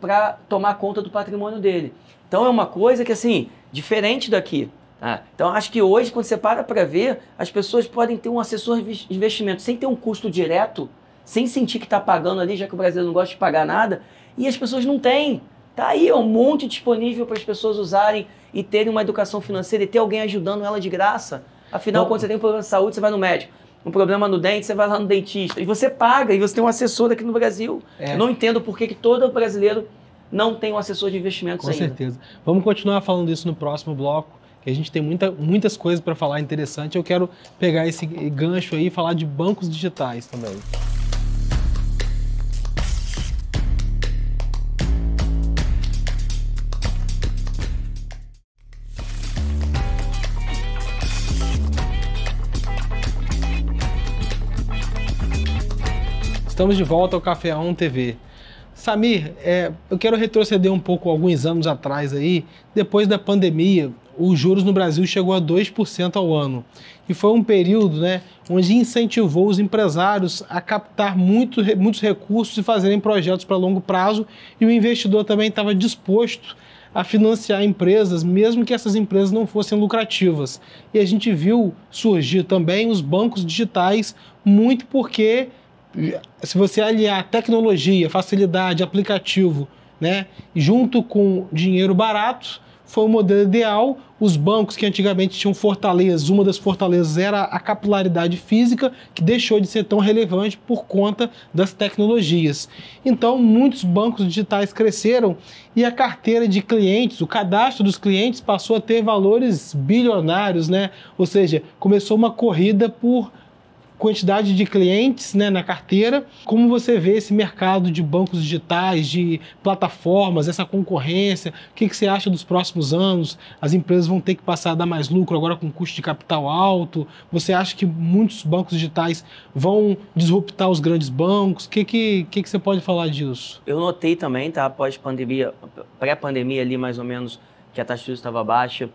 Para tomar conta do patrimônio dele. Então, é uma coisa que, assim, diferente daqui. Tá? Então, acho que hoje, quando você para ver, as pessoas podem ter um assessor de investimento sem ter um custo direto, sem sentir que está pagando ali, já que o brasileiro não gosta de pagar nada, e as pessoas não têm. Tá aí, um monte disponível para as pessoas usarem e terem uma educação financeira e ter alguém ajudando ela de graça. Afinal, quando você tem um problema de saúde, você vai no médico. Um problema no dente, você vai lá no dentista. E você paga, e você tem um assessor aqui no Brasil. Eu não entendo por que todo brasileiro não tem um assessor de investimentos ainda. Com certeza. Vamos continuar falando disso no próximo bloco, que a gente tem muitas coisas para falar interessante. Eu quero pegar esse gancho aí e falar de bancos digitais também. Estamos de volta ao Café On TV. Samir, eu quero retroceder um pouco alguns anos atrás aí. Depois da pandemia, os juros no Brasil chegou a 2% ao ano. E foi um período, né, onde incentivou os empresários a captar muitos recursos e fazerem projetos para longo prazo. E o investidor também estava disposto a financiar empresas, mesmo que essas empresas não fossem lucrativas. E a gente viu surgir também os bancos digitais, muito porque, se você aliar tecnologia, facilidade, aplicativo, né, junto com dinheiro barato, foi o modelo ideal. Os bancos que antigamente tinham fortalezas, uma das fortalezas era a capilaridade física, que deixou de ser tão relevante por conta das tecnologias. Então, muitos bancos digitais cresceram e a carteira de clientes, o cadastro dos clientes passou a ter valores bilionários, né? Ou seja, começou uma corrida por quantidade de clientes, né, na carteira. Como você vê esse mercado de bancos digitais, de plataformas, essa concorrência? O que você acha dos próximos anos? As empresas vão ter que passar a dar mais lucro agora com custo de capital alto? Você acha que muitos bancos digitais vão disruptar os grandes bancos? O que você pode falar disso? Eu notei também, tá, pós-pandemia, pré-pandemia ali mais ou menos, que a taxa de juros estava baixa.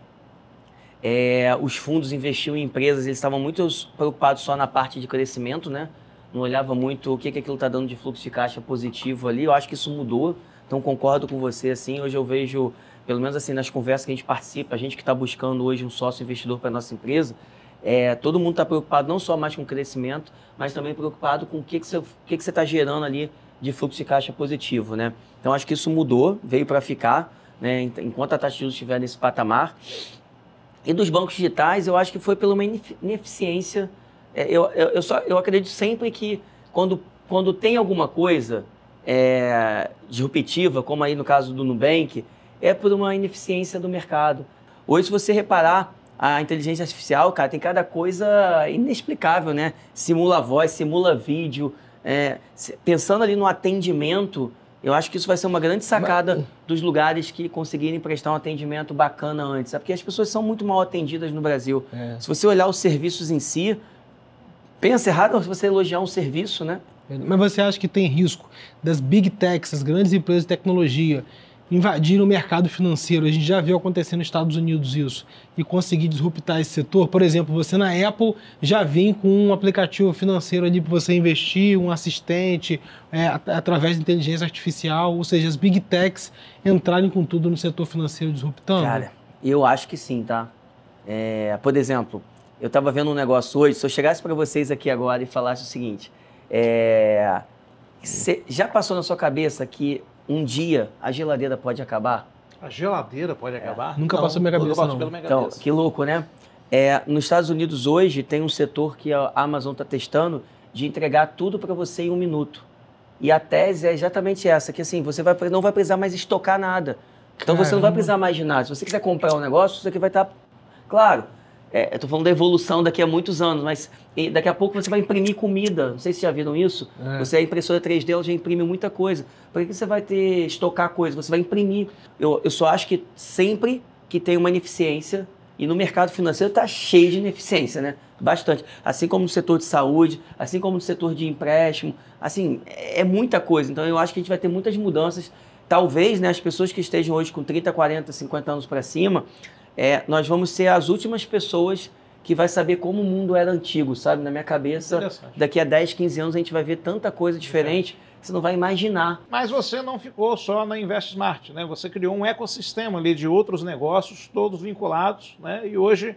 Os fundos investiam em empresas, eles estavam muito preocupados só na parte de crescimento, né? Não olhava muito o que aquilo está dando de fluxo de caixa positivo ali. Eu acho que isso mudou, então concordo com você, assim. Hoje eu vejo, pelo menos assim, nas conversas que a gente participa, a gente que está buscando hoje um sócio investidor para a nossa empresa, todo mundo está preocupado não só mais com o crescimento, mas também preocupado com o que você está gerando ali de fluxo de caixa positivo, né? Então acho que isso mudou, veio para ficar, né? Enquanto a taxa de juros estiver nesse patamar. E dos bancos digitais, eu acho que foi pela uma ineficiência. Eu acredito sempre que quando tem alguma coisa disruptiva, como aí no caso do Nubank, é por uma ineficiência do mercado. Hoje, se você reparar, a inteligência artificial, cara, tem cada coisa inexplicável, né? Simula voz, simula vídeo. Pensando ali no atendimento, eu acho que isso vai ser uma grande sacada dos lugares que conseguirem prestar um atendimento bacana antes. Porque as pessoas são muito mal atendidas no Brasil. Se você olhar os serviços em si, pensa errado se você elogiar um serviço, né? Mas você acha que tem risco das big techs, as grandes empresas de tecnologia, invadirem o mercado financeiro? A gente já viu acontecer nos Estados Unidos isso, e conseguir disruptar esse setor? Por exemplo, você na Apple já vem com um aplicativo financeiro ali para você investir, um assistente, através de inteligência artificial, ou seja, as big techs entrarem com tudo no setor financeiro disruptando? Cara, eu acho que sim, tá? Por exemplo, eu estava vendo um negócio hoje, se eu chegasse para vocês aqui agora e falasse o seguinte, já passou na sua cabeça que um dia a geladeira pode acabar? A geladeira pode acabar? Nunca passou minha cabeça, não. Então, que louco, né? Nos Estados Unidos hoje tem um setor que a Amazon está testando de entregar tudo para você em 1 minuto. E a tese é exatamente essa, que assim, você não vai precisar mais estocar nada. Então você não vai precisar mais de nada. Se você quiser comprar um negócio, isso aqui vai estar... Claro, eu estou falando da evolução daqui a muitos anos, mas daqui a pouco você vai imprimir comida. Não sei se já viram isso. Você, a impressora 3D, ela já imprime muita coisa. Por que você vai estocar coisa? Você vai imprimir. Eu só acho que sempre que tem uma ineficiência, e no mercado financeiro está cheio de ineficiência, né? Bastante. Assim como no setor de saúde, assim como no setor de empréstimo. Assim, é muita coisa. Então eu acho que a gente vai ter muitas mudanças. Talvez, né, as pessoas que estejam hoje com 30, 40, 50 anos para cima, nós vamos ser as últimas pessoas que vai saber como o mundo era antigo, sabe? Na minha cabeça, daqui a 10, 15 anos a gente vai ver tanta coisa diferente que você não vai imaginar. Mas você não ficou só na InvestSmart, né? Você criou um ecossistema ali de outros negócios, todos vinculados, né? E hoje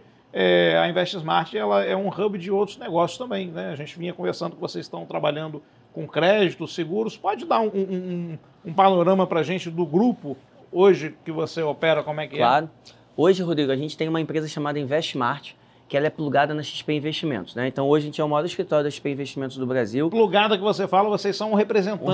a InvestSmart ela é um hub de outros negócios também, né? A gente vinha conversando que vocês estão trabalhando com crédito, seguros. Pode dar um panorama para a gente do grupo hoje que você opera, como é que Claro. Hoje, Rodrigo, a gente tem uma empresa chamada InvestSmart, que ela é plugada na XP Investimentos, né? Então, hoje a gente é o maior escritório da XP Investimentos do Brasil. Plugada que você fala, vocês são um representante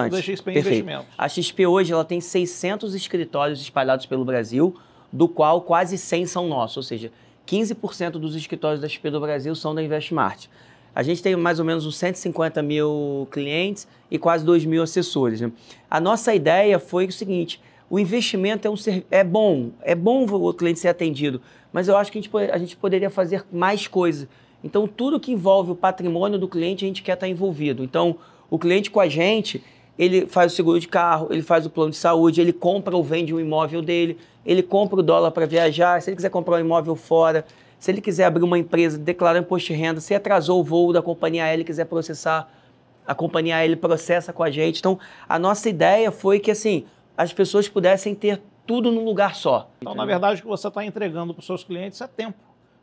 da XP Investimentos. A XP hoje ela tem 600 escritórios espalhados pelo Brasil, do qual quase 100 são nossos, ou seja, 15% dos escritórios da XP do Brasil são da InvestSmart. A gente tem mais ou menos uns 150 mil clientes e quase 2 mil assessores, né? A nossa ideia foi o seguinte: o investimento é bom o cliente ser atendido, mas eu acho que a gente poderia fazer mais coisas. Então, tudo que envolve o patrimônio do cliente, a gente quer estar envolvido. Então, O cliente com a gente, ele faz o seguro de carro, ele faz o plano de saúde, ele compra ou vende um imóvel dele, ele compra o dólar para viajar, se ele quiser comprar um imóvel fora, se ele quiser abrir uma empresa, declarar imposto de renda, se atrasou o voo da companhia aérea, ele quiser processar, a companhia aérea processa com a gente. Então, a nossa ideia foi que, assim, as pessoas pudessem ter tudo num lugar só. Então, na verdade, o que você está entregando para os seus clientes é tempo.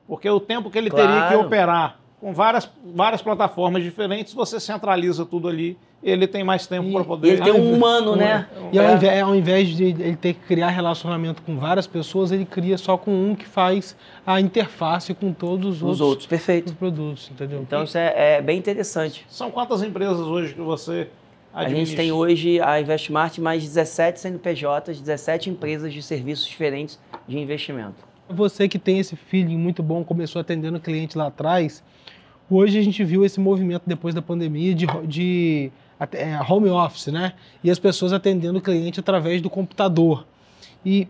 Porque o tempo que ele teria que operar com várias plataformas diferentes, você centraliza tudo ali, ele tem mais tempo para poder... Ele tem um humano, né? E ao invés de ele ter que criar relacionamento com várias pessoas, ele cria só com um que faz a interface com todos os outros perfeito. Produtos, entendeu? Então isso é bem interessante. São quantas empresas hoje que você administra? A gente tem hoje a Investmart mais 17 CNPJs, 17 empresas de serviços diferentes de investimento. Você que tem esse feeling muito bom, começou atendendo cliente lá atrás, hoje a gente viu esse movimento depois da pandemia de home office, né? E as pessoas atendendo o cliente através do computador. E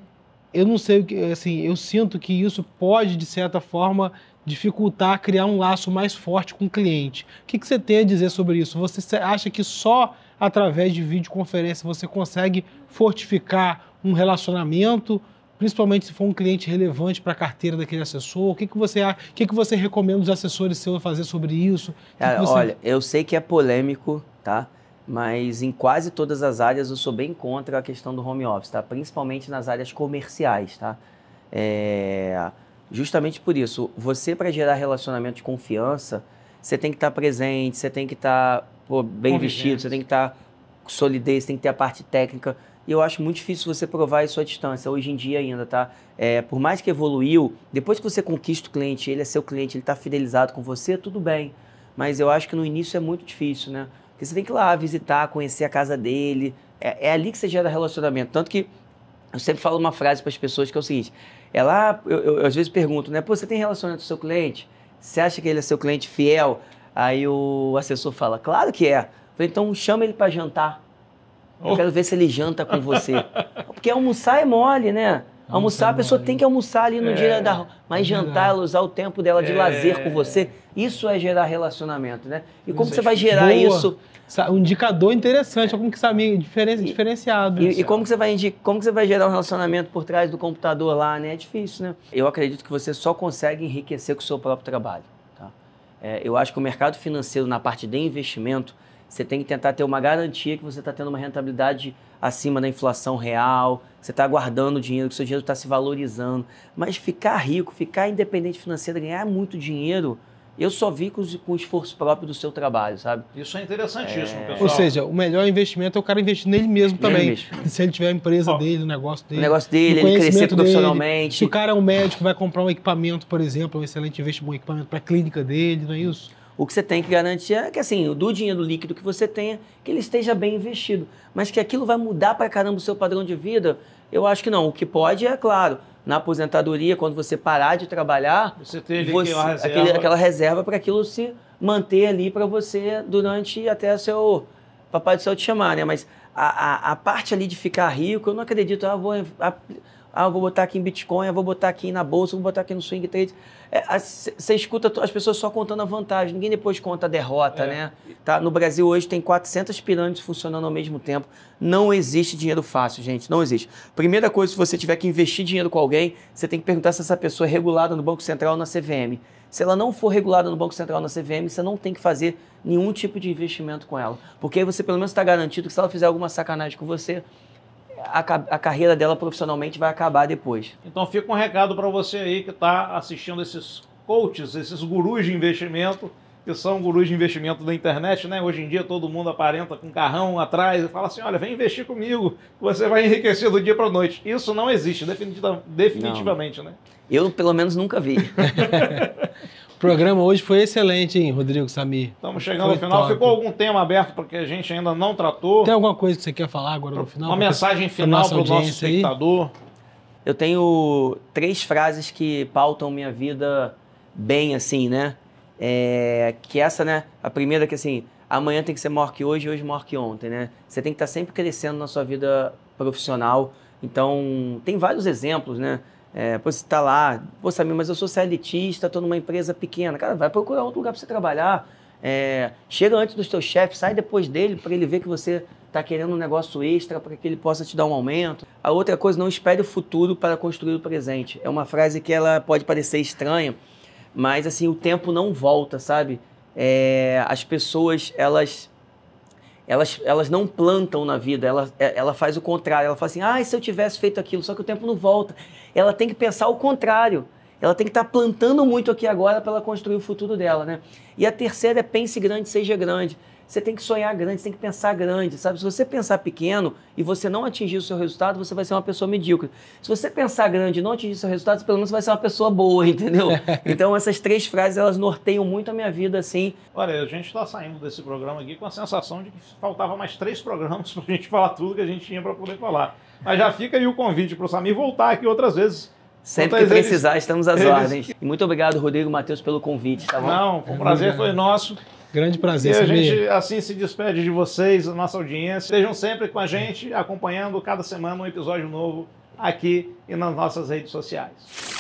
eu não sei, assim, eu sinto que isso pode, de certa forma, dificultar criar um laço mais forte com o cliente. O que você tem a dizer sobre isso? Você acha que só através de videoconferência você consegue fortificar um relacionamento, principalmente se for um cliente relevante para a carteira daquele assessor? O que você recomenda os assessores seus a fazer sobre isso? Olha, eu sei que é polêmico, tá? Mas em quase todas as áreas eu sou bem contra a questão do home office, tá? Principalmente nas áreas comerciais, tá? Justamente por isso, você para gerar relacionamento de confiança, você tem que estar presente, você tem que estar bem vestido, você tem que estar com solidez, tem que ter a parte técnica. E eu acho muito difícil você provar isso à distância, hoje em dia ainda, tá? Por mais que evoluiu, depois que você conquista o cliente, ele é seu cliente, ele está fidelizado com você, tudo bem. Mas eu acho que no início é muito difícil, né? Porque você tem que ir lá visitar, conhecer a casa dele. É ali que você gera relacionamento. Tanto que eu sempre falo uma frase para as pessoas que é o seguinte: eu às vezes pergunto, né? Pô, você tem relacionamento com o seu cliente? Você acha que ele é seu cliente fiel? Aí o assessor fala, claro que é. Eu falei, então chama ele para jantar. Eu quero ver se ele janta com você. Porque almoçar é mole, né? Almoçar, a pessoa tem que almoçar ali no dia da... Mas jantar, ela usar o tempo dela de lazer com você, isso é gerar relacionamento, né? E como você vai gerar isso... Um indicador interessante, como que sabe, diferenciado. E como que você vai gerar um relacionamento por trás do computador lá, né? É difícil, né? Eu acredito que você só consegue enriquecer com o seu próprio trabalho, tá? Eu acho que o mercado financeiro, na parte de investimento, você tem que tentar ter uma garantia que você está tendo uma rentabilidade acima da inflação real, você está guardando dinheiro, que o seu dinheiro está se valorizando. Mas ficar rico, ficar independente financeiro, ganhar muito dinheiro, eu só vi com o esforço próprio do seu trabalho, sabe? Isso é interessantíssimo, pessoal. Ou seja, o melhor investimento é o cara investir nele mesmo também. Se ele tiver a empresa dele, o negócio dele. Ele crescer profissionalmente. Se o cara é um médico, vai comprar um equipamento, por exemplo, um excelente investimento, um equipamento para a clínica dele, não é isso? O que você tem que garantir é que, assim, do dinheiro líquido que você tenha, que ele esteja bem investido. Mas que aquilo vai mudar pra caramba o seu padrão de vida, eu acho que não. O que pode é, claro, na aposentadoria, quando você parar de trabalhar, você ter aquela reserva para aquilo se manter ali para você durante até o seu Papai do Céu te chamar, né? Mas a parte ali de ficar rico, eu não acredito, eu vou botar aqui em Bitcoin, eu vou botar aqui na bolsa, eu vou botar aqui no swing trade. Você escuta as pessoas só contando a vantagem, ninguém depois conta a derrota, né? Tá? No Brasil hoje tem 400 pirâmides funcionando ao mesmo tempo. Não existe dinheiro fácil, gente, não existe. Primeira coisa, se você tiver que investir dinheiro com alguém, você tem que perguntar se essa pessoa é regulada no Banco Central ou na CVM. Se ela não for regulada no Banco Central ou na CVM, você não tem que fazer nenhum tipo de investimento com ela. Porque aí você pelo menos está garantido que se ela fizer alguma sacanagem com você, a carreira dela profissionalmente vai acabar depois. Então fica um recado para você aí que está assistindo esses coaches, esses gurus de investimento, que são gurus de investimento da internet, né? Hoje em dia todo mundo aparenta com um carrão atrás e fala assim, olha, vem investir comigo, você vai enriquecer do dia para a noite. Isso não existe, definitivamente, não. Né? Eu, pelo menos, nunca vi. O programa hoje foi excelente, hein, Rodrigo, Samir? Estamos chegando ao final. Top. Ficou algum tema aberto porque a gente ainda não tratou? Tem alguma coisa que você quer falar agora no final? Uma mensagem final para o nosso espectador? Eu tenho 3 frases que pautam minha vida bem, assim, né? Que essa, né? A primeira que, assim, amanhã tem que ser maior que hoje e hoje maior que ontem, né? Você tem que estar sempre crescendo na sua vida profissional. Então, tem vários exemplos, né? Você está lá, pô, Samir, mas eu sou CLTista, estou numa empresa pequena. Cara, vai procurar outro lugar para você trabalhar. Chega antes do seu chefe, sai depois dele para ele ver que você está querendo um negócio extra para que ele possa te dar um aumento. A outra coisa, não espere o futuro para construir o presente. É uma frase que ela pode parecer estranha, mas assim, o tempo não volta, sabe? As pessoas, elas não plantam na vida, ela faz o contrário. Ela fala assim, e se eu tivesse feito aquilo, só que o tempo não volta. Ela tem que pensar o contrário. Ela tem que estar plantando muito aqui agora para ela construir o futuro dela, né? E a terceira é pense grande, seja grande. Você tem que sonhar grande, você tem que pensar grande, sabe? Se você pensar pequeno e você não atingir o seu resultado, você vai ser uma pessoa medíocre. Se você pensar grande e não atingir o seu resultado, pelo menos você vai ser uma pessoa boa, entendeu? Então essas 3 frases, elas norteiam muito a minha vida, assim. Olha, a gente está saindo desse programa aqui com a sensação de que faltava mais 3 programas para a gente falar tudo que a gente tinha para poder falar. Mas já fica aí o convite para o Samir voltar aqui outras vezes. Sempre que precisar, estamos às ordens. E muito obrigado, Rodrigo, Matheus, pelo convite, tá bom? Não, o prazer foi nosso. Grande prazer, E a Samir. gente assim se despede de vocês, da nossa audiência. Estejam sempre com a gente, acompanhando cada semana um episódio novo aqui e nas nossas redes sociais.